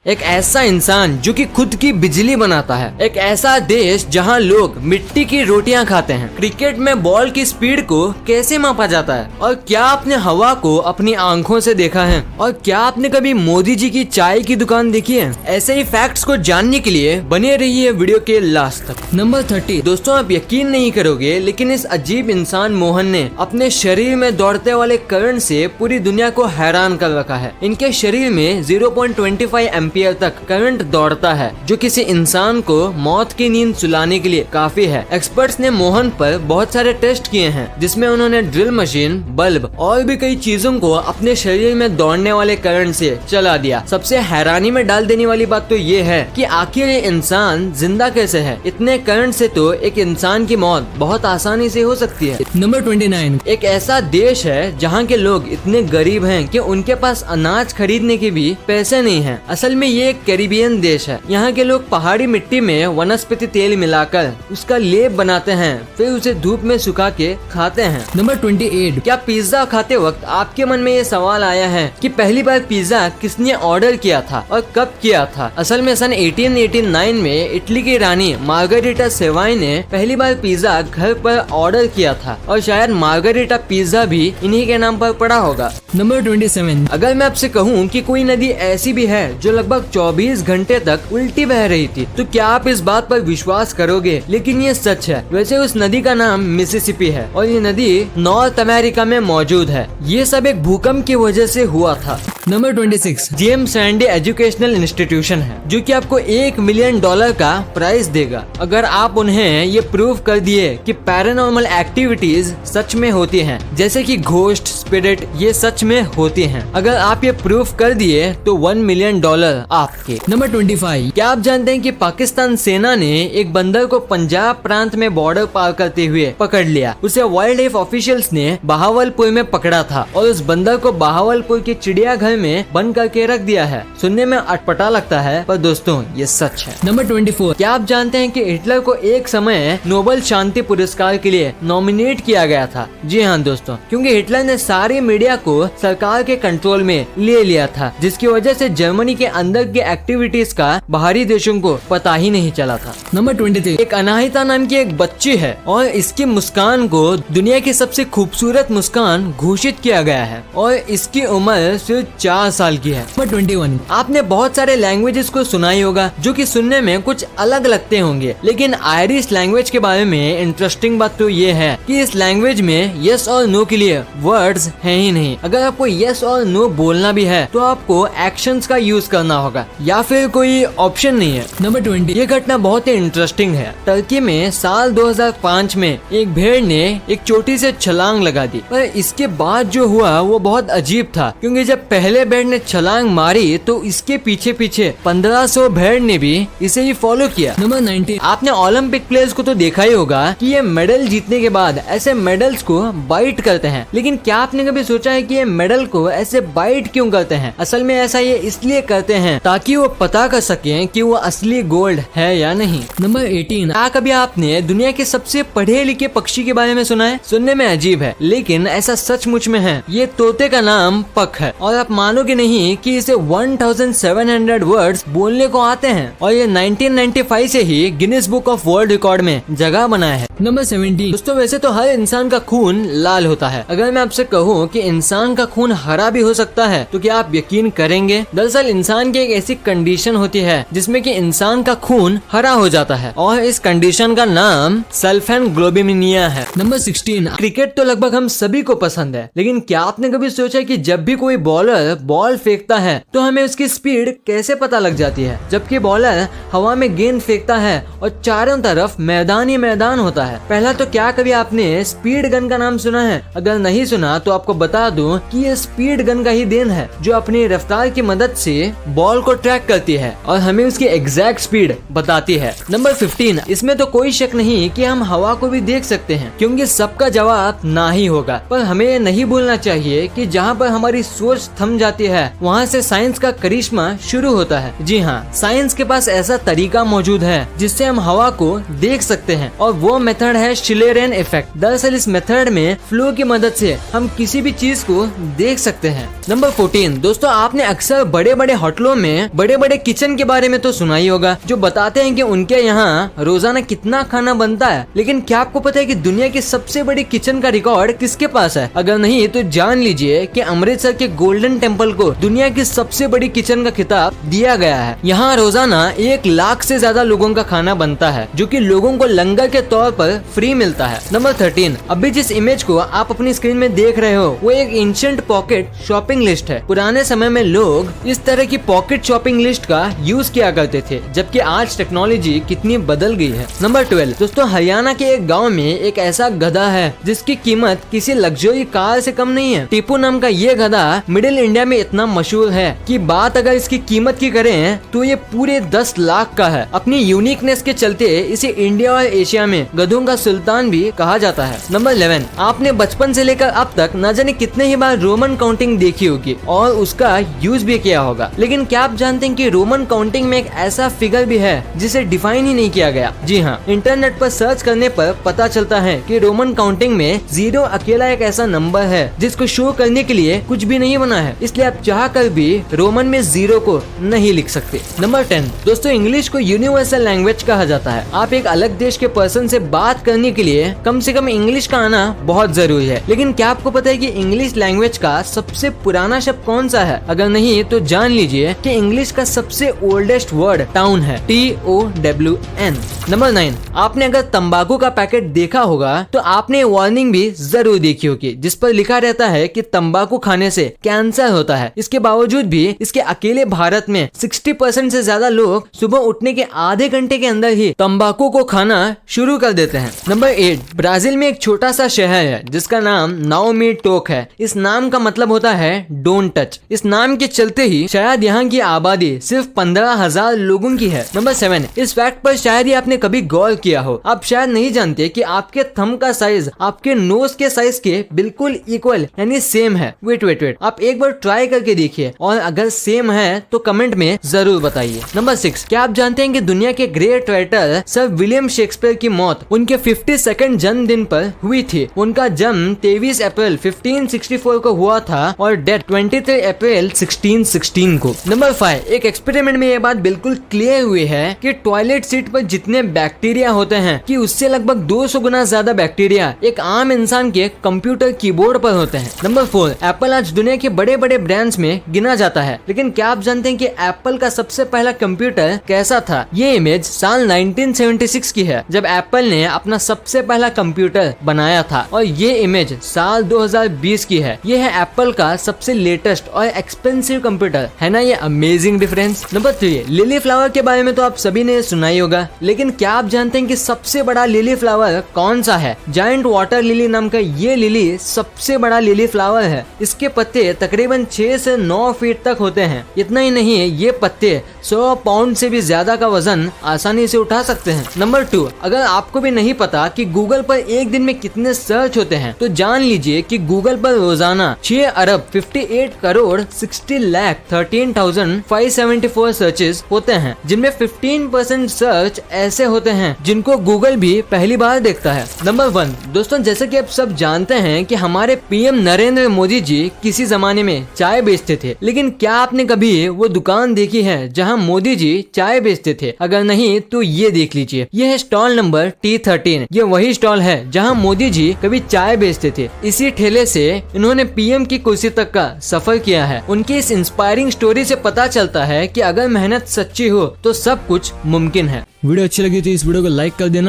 एक ऐसा इंसान जो कि खुद की बिजली बनाता है। एक ऐसा देश जहां लोग मिट्टी की रोटियां खाते हैं। क्रिकेट में बॉल की स्पीड को कैसे मापा जाता है? और क्या आपने हवा को अपनी आंखों से देखा है? और क्या आपने कभी मोदी जी की चाय की दुकान देखी है? ऐसे ही फैक्ट्स को जानने के लिए बने रहिए वीडियो के लास्ट तक। नंबर 30। दोस्तों, आप यकीन नहीं करोगे, लेकिन इस अजीब इंसान मोहन ने अपने शरीर में दौड़ते वाले करंट से पूरी दुनिया को हैरान कर रखा है। इनके शरीर में 0.25 एम्पियर तक करंट दौड़ता है, जो किसी इंसान को मौत की नींद सुलाने के लिए काफी है। एक्सपर्ट्स ने मोहन पर बहुत सारे टेस्ट किए हैं, जिसमें उन्होंने ड्रिल मशीन, बल्ब और भी कई चीजों को अपने शरीर में दौड़ने वाले करंट से चला दिया। सबसे हैरानी में डाल देने वाली बात तो ये है कि आखिर ये इंसान जिंदा कैसे है? इतने करंट से तो एक इंसान की मौत बहुत आसानी से हो सकती है। नंबर 29। एक ऐसा देश है जहाँ के लोग इतने गरीब हैं कि उनके पास अनाज खरीदने के भी पैसे नहीं हैं। असल में ये एक कैरिबियन देश है। यहाँ के लोग पहाड़ी मिट्टी में वनस्पति तेल मिलाकर उसका लेप बनाते हैं, फिर उसे धूप में सुखा के खाते हैं। नंबर 28। क्या पिज्जा खाते वक्त आपके मन में ये सवाल आया है कि पहली बार पिज्जा किसने ऑर्डर किया था और कब किया था? असल में सन 1889 में इटली की रानी मार्गरेटा सेवाई ने पहली बार पिज्जा घर पर ऑर्डर किया था, और शायद मार्गरेटा पिज्जा भी इन्हीं के नाम पर पड़ा होगा। नंबर 27। अगर मैं आपसे कहूँ कि कोई नदी ऐसी भी है जो लगभग 24 घंटे तक उल्टी बह रही थी, तो क्या आप इस बात पर विश्वास करोगे? लेकिन ये सच है। वैसे उस नदी का नाम मिसिसिपी है और ये नदी नॉर्थ अमेरिका में मौजूद है। ये सब एक भूकंप की वजह से हुआ था। Number 26। James Randy educational institution है, जो कि आपको $1 मिलियन का प्राइज देगा अगर आप उन्हें ये प्रूव कर दिए कि पैरानॉर्मल एक्टिविटीज सच में होती हैं, जैसे कि घोस्ट, स्पिरिट, ये सच में होती हैं। अगर आप ये प्रूफ कर दिए तो $1 मिलियन आपके। नंबर 25। क्या आप जानते हैं कि पाकिस्तान सेना ने एक बंदर को पंजाब प्रांत में बॉर्डर पार करते हुए पकड़ लिया? उसे वाइल्ड लाइफ ऑफिशियल्स ने बहावलपुर में पकड़ा था और उस बंदर को बहावलपुर के चिड़ियाघर में बंद करके रख दिया है। सुनने में अटपटा लगता है, पर दोस्तों ये सच है। नंबर 24। क्या आप जानते हैं कि हिटलर को एक समय नोबेल शांति पुरस्कार के लिए नॉमिनेट किया गया था? जी हाँ दोस्तों, क्योंकि हिटलर ने सारी मीडिया को सरकार के कंट्रोल में ले लिया था, जिसकी वजह से जर्मनी के अंदर की एक्टिविटीज का बाहरी देशों को पता ही नहीं चला था। नंबर 23। एक अनाहिता नाम की एक बच्ची है और इसकी मुस्कान को दुनिया की सबसे खूबसूरत मुस्कान घोषित किया गया है और इसकी उम्र सिर्फ 4 साल की है। नंबर 21। आपने बहुत सारे लैंग्वेजेस को सुना ही होगा जो कि सुनने में कुछ अलग लगते होंगे, लेकिन आयरिश लैंग्वेज के बारे में इंटरेस्टिंग बात तो ये है कि इस लैंग्वेज में यस और नो के लिए वर्ड्स हैं ही नहीं। अगर आपको यस और नो बोलना भी है तो आपको एक्शंस का यूज करना होगा या फिर कोई ऑप्शन नहीं है। नंबर 20। ये घटना बहुत ही इंटरेस्टिंग है। टर्की में साल 2005 में एक भेड़ ने एक चोटी से छलांग लगा दी, पर इसके बाद जो हुआ वो बहुत अजीब था, क्योंकि जब पहले भेड़ ने छलांग मारी तो इसके पीछे पीछे 1500 भेड़ ने भी इसे ही फॉलो किया। नंबर 19। आपने ओलंपिक प्लेयर्स को तो देखा ही होगा कि ये मेडल जीतने के बाद ऐसे मेडल्स को बाइट करते हैं, लेकिन क्या आपने कभी सोचा है कि ये मेडल को ऐसे बाइट क्यों करते हैं? असल में ऐसा ये इसलिए करते हैं ताकि वो पता कर सकें कि वो असली गोल्ड है या नहीं। नंबर 18। क्या कभी आपने दुनिया के सबसे पढ़े लिखे पक्षी के बारे में सुना है? सुनने में अजीब है, लेकिन ऐसा सचमुच में है। ये तोते का नाम पक है और आप मानोगे नहीं कि इसे 1700 वर्ड्स बोलने को आते हैं और ये 1995 से ही Guinness book of world record में जगह बनाया है। नंबर 17। दोस्तों, वैसे तो हर इंसान का खून लाल होता है। अगर मैं आपसे कहूँ कि इंसान का खून हरा भी हो सकता है तो क्या आप यकीन करेंगे? दरअसल इंसान की एक ऐसी कंडीशन होती है जिसमें कि इंसान का खून हरा हो जाता है और इस कंडीशन का नाम सल्फेनग्लोबिनिमिया है। नंबर 16। क्रिकेट तो लगभग हम सभी को पसंद है, लेकिन क्या आपने कभी सोचा कि जब भी कोई बॉलर बॉल फेंकता है तो हमें उसकी स्पीड कैसे पता लग जाती है? जबकि बॉलर हवा में गेंद फेंकता है और चारों तरफ मैदान ही मैदान होता है। पहला तो क्या कभी आपने स्पीड गन का नाम सुना है? अगर नहीं सुना तो आपको बता दूं कि ये स्पीड गन का ही देन है, जो अपनी रफ्तार की मदद से बॉल को ट्रैक करती है और हमें उसकी एग्जैक्ट स्पीड बताती है। नंबर 15। इसमें तो कोई शक नहीं कि हम हवा को भी देख सकते हैं, क्योंकि सबका जवाब ना ही होगा, पर हमें ये नहीं भूलना चाहिए कि जहाँ पर हमारी सोच थम जाती है वहाँ से साइंस का करिश्मा शुरू होता है। जी हाँ, साइंस के पास ऐसा तरीका मौजूद है जिससे हम हवा को देख सकते हैं और वो मेथड है शिलेरेन इफेक्ट। दरअसल इस मेथड में फ्लो की मदद से हम किसी भी चीज को देख सकते हैं। नंबर 14। दोस्तों, आपने अक्सर बड़े बड़े होटलों शहरों में बड़े बड़े किचन के बारे में तो सुना ही होगा, जो बताते हैं कि उनके यहाँ रोजाना कितना खाना बनता है। लेकिन क्या आपको पता है कि दुनिया की सबसे बड़ी किचन का रिकॉर्ड किसके पास है? अगर नहीं तो जान लीजिए कि अमृतसर के गोल्डन टेम्पल को दुनिया की सबसे बड़ी किचन का खिताब दिया गया है। यहाँ रोजाना 1 लाख से ज्यादा लोगों का खाना बनता है, जो कि लोगों को लंगर के तौर पर फ्री मिलता है। नंबर 13, अभी जिस इमेज को आप अपनी स्क्रीन में देख रहे हो वो एक एंशिएंट पॉकेट शॉपिंग लिस्ट है। पुराने समय में लोग इस तरह की पॉकेट शॉपिंग लिस्ट का यूज किया करते थे, जबकि आज टेक्नोलॉजी कितनी बदल गई है। नंबर 12, दोस्तों हरियाणा के एक गाँव में एक ऐसा गधा है जिसकी कीमत किसी लग्जरी कार से कम नहीं है। टीपू नाम का ये गधा मिडिल इंडिया में इतना मशहूर है कि बात अगर इसकी कीमत की करें तो ये पूरे 10 लाख का है। अपनी यूनिकनेस के चलते इसे इंडिया और एशिया में गधों का सुल्तान भी कहा जाता है। नंबर 11, आपने बचपन से लेकर अब तक न जाने कितने ही बार रोमन काउंटिंग देखी होगी और उसका यूज भी किया होगा। लेकिन क्या आप जानते हैं कि रोमन काउंटिंग में एक ऐसा फिगर भी है जिसे डिफाइन ही नहीं किया गया? जी हाँ, इंटरनेट पर सर्च करने पर पता चलता है कि रोमन काउंटिंग में 0 अकेला एक ऐसा नंबर है जिसको शो करने के लिए कुछ भी नहीं बना है, इसलिए आप चाह कर भी रोमन में 0 को नहीं लिख सकते। नंबर 10, दोस्तों इंग्लिश को यूनिवर्सल लैंग्वेज कहा जाता है। आप एक अलग देश के पर्सन से बात करने के लिए कम से कम इंग्लिश का आना बहुत जरूरी है। लेकिन क्या आपको पता है कि इंग्लिश लैंग्वेज का सबसे पुराना शब्द कौन सा है? अगर नहीं तो जान लीजिए कि इंग्लिश का सबसे ओल्डेस्ट वर्ड टाउन है, TOWN। नंबर 9, आपने अगर तंबाकू का पैकेट देखा होगा तो आपने वार्निंग भी जरूर देखी होगी, जिस पर लिखा रहता है कि तंबाकू खाने से कैंसर होता है। इसके बावजूद भी इसके अकेले भारत में 60% से ज्यादा लोग सुबह उठने के आधे घंटे के अंदर ही तंबाकू को खाना शुरू कर देते हैं। नंबर 8, ब्राजील में एक छोटा सा शहर है जिसका नाम नाओमी टोक है। इस नाम का मतलब होता है डोंट टच। इस नाम के चलते ही शायद यहाँ की आबादी सिर्फ 15,000 लोगों की है। नंबर 7, इस फैक्ट पर शायद ही आपने कभी गौर किया हो। आप शायद नहीं जानते कि आपके थंब का साइज आपके नोज के साइज के बिल्कुल इक्वल यानी सेम है। वेट, आप एक बार ट्राई करके देखिए और अगर सेम है तो कमेंट में जरूर बताइए। नंबर 6, क्या आप जानते हैं कि दुनिया के great writer sir William Shakespeare की मौत उनके 52nd जन्मदिन पर हुई थी। उनका जन्म 23 अप्रैल 1564 को हुआ था और डेथ 23 अप्रैल 1616 को। नंबर 5, एक एक्सपेरिमेंट में ये बात बिल्कुल क्लियर हुई है कि टॉयलेट सीट पर जितने बैक्टीरिया होते हैं कि उससे लगभग 200 गुना ज्यादा बैक्टीरिया एक आम इंसान के कंप्यूटर कीबोर्ड पर होते हैं। नंबर 4, एप्पल आज दुनिया के बड़े बड़े ब्रांड्स में गिना जाता है। लेकिन क्या आप जानते हैं कि एप्पल का सबसे पहला कंप्यूटर कैसा था? ये इमेज साल 1976 की है, जब एप्पल ने अपना सबसे पहला कंप्यूटर बनाया था, और ये इमेज साल 2020 की है। ये है एप्पल का सबसे लेटेस्ट और एक्सपेंसिव कंप्यूटर। है ना ये amazing difference? Number 3, lily flower के बारे में तो आप सभी ने सुना ही होगा, लेकिन क्या आप जानते हैं कि सबसे बड़ा लिली फ्लावर कौन सा है? जायंट वाटर लिली नाम का ये लिली सबसे बड़ा लिली फ्लावर है। इसके पत्ते तकरीबन 6 से 9 फीट तक होते हैं। इतना ही नहीं, ये पत्ते 100 पाउंड से भी ज्यादा का वजन आसानी से उठा सकते हैं। नंबर 2, अगर आपको भी नहीं पता कि गूगल पर एक दिन में कितने सर्च होते हैं तो जान लीजिए कि गूगल पर रोजाना 6 अरब 58 करोड़ 60 लाख 13,574 सर्चेस होते हैं, जिनमें 15% सर्च ऐसे होते हैं जिनको गूगल भी पहली बार देखता है। नंबर 1, दोस्तों जैसे कि आप सब जानते हैं कि हमारे पीएम नरेंद्र मोदी जी किसी जमाने में चाय बेचते थे, लेकिन क्या आपने कभी वो दुकान देखी है जहां मोदी जी चाय बेचते थे? अगर नहीं तो ये देख लीजिए, ये है स्टॉल नंबर T13। ये वही स्टॉल है जहां मोदी जी कभी चाय बेचते थे। इसी ठेले से इन्होंने पीएम की कुर्सी तक का सफर किया है। उनकी इस इंस्पायरिंग स्टोरी से पता चलता है कि अगर मेहनत सच्ची हो तो सब कुछ मुमकिन है। वीडियो अच्छी लगी तो इस वीडियो को लाइक कर देना।